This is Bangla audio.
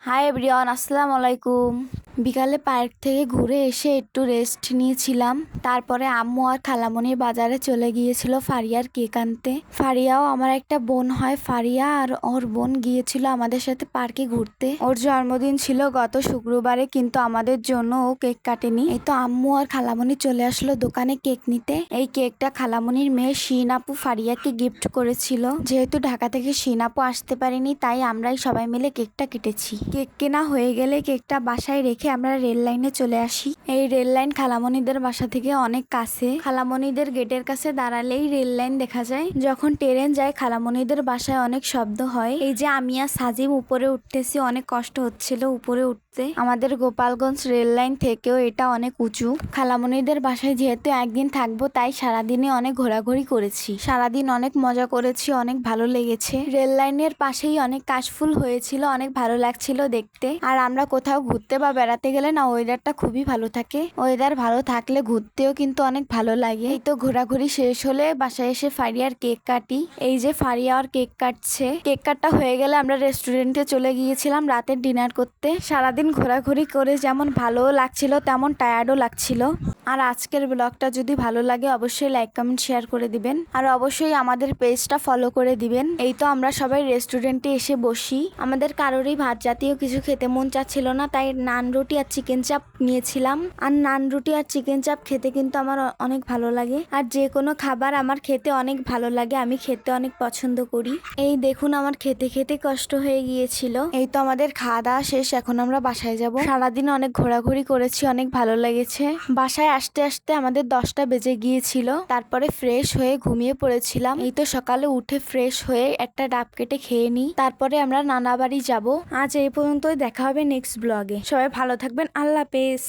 হাই এভরিওয়ান, আসসালামু আলাইকুম। বিকালে পার্ক থেকে ঘুরে এসে একটু রেস্ট নিয়েছিলাম। তারপরে আম্মু আর খালামণি বাজারে চলে গিয়েছিল ফারিয়ার কেক আনতে। ফারিয়াও আমার একটা বোন হয়। ফারিয়া আর ওর বোন গিয়েছিল আমাদের সাথে পার্কে ঘুরতে। ওর জন্মদিন ছিল গত শুক্রবারে, কিন্তু আমাদের জন্য ও কেক কাটেনি। এই তো আম্মু আর খালামণি চলে আসলো দোকানে কেক নিতে। এই কেকটা খালামণির মেয়ে শিন আপু ফারিয়াকে গিফট করেছিল। যেহেতু ঢাকা থেকে শিন আপু আসতে পারেনি, তাই আমরাই সবাই মিলে কেকটা কেটেছি। কেক কেনা হয়ে গেলে কেকটা বাসায় রেখে আমরা রেল লাইনে চলে আসি। এই রেল লাইন খালামণিদের বাসা থেকে অনেক কাছে। খালামণিদের গেটের কাছে দাঁড়ালেই রেল লাইন দেখা যায়। যখন ট্রেন যায় খালামণিদের বাসায় অনেক শব্দ হয়। এই যে আমি আর সাজিম উপরে উঠতেছি, অনেক কষ্ট হচ্ছিল উপরে উঠতে। আমাদের গোপালগঞ্জ রেল লাইন থেকেও এটা অনেক উঁচু। খালামণিদের বাসায় যেহেতু একদিন থাকবো, তাই সারাদিনে অনেক ঘোরাঘুরি করেছি। সারাদিন অনেক মজা করেছি, অনেক ভালো লেগেছে। রেল লাইনের পাশেই অনেক কাশফুল হয়েছিল, অনেক ভালো লাগছিল দেখতে। আর আমরা কোথাও ঘুরতে বা বেড়াতে গেলে না, ওয়েদারটা খুবই ভালো থাকে। ওয়েদার ভালো থাকলে ঘুরতেও কিন্তু অনেক ভালো লাগে। এই তো ঘোরাঘুরি শেষ হলে বাসায় এসে ফারিয়ার কেক কাটি। এই যে ফারিয়া আর কেক কাটছে। কেক কাটা হয়ে গেলে আমরা রেস্টুরেন্টে চলে গিয়েছিলাম রাতের ডিনার করতে। সারাদিন ঘোরাঘুরি করে যেমন ভালোও লাগছিল, তেমন টায়ার্ডও লাগছিল। আর আজকের ব্লগটা যদি ভালো লাগে অবশ্যই লাইক কমেন্ট শেয়ার করে দিবেন। আর অবশ্যই আমাদের পেজটা ফলো করে দিবেন। এই তো আমরা সবাই রেস্টুরেন্টে এসে বসি। আমাদের কারোরই ভাত জাতীয় কিছু খেতে মন চাচ্ছিল না, তাই নান রুটি আর চিকেন চাপ নিয়েছিলাম। আর নান রুটি আর চিকেন চাপ খেতে কিন্তু আমার অনেক ভালো লাগে। আর যে কোনো খাবার আমার খেতে অনেক ভালো লাগে, আমি খেতে অনেক পছন্দ করি। এই দেখুন আমার খেতে খেতে কষ্ট হয়ে গিয়েছিল। এই তো আমাদের খাওয়া দাওয়া শেষ, এখন আমরা বাসায় যাব। সারাদিন অনেক ঘোরাঘুরি করেছি, অনেক ভালো লেগেছে। বাসায় আসতে আসতে আমাদের 10টা বেজে গিয়েছিল। তারপরে ফ্রেশ হয়ে ঘুমিয়ে পড়েছিলাম। এই তো সকালে উঠে ফ্রেশ হয়ে একটা ডাব কেটে খেয়ে নিই। তারপরে আমরা নানা বাড়ি যাব। আজ এই পর্যন্তই, দেখা হবে নেক্সট ব্লগে। সবাই ভালো থাকবেন, আল্লাহ হাফেজ।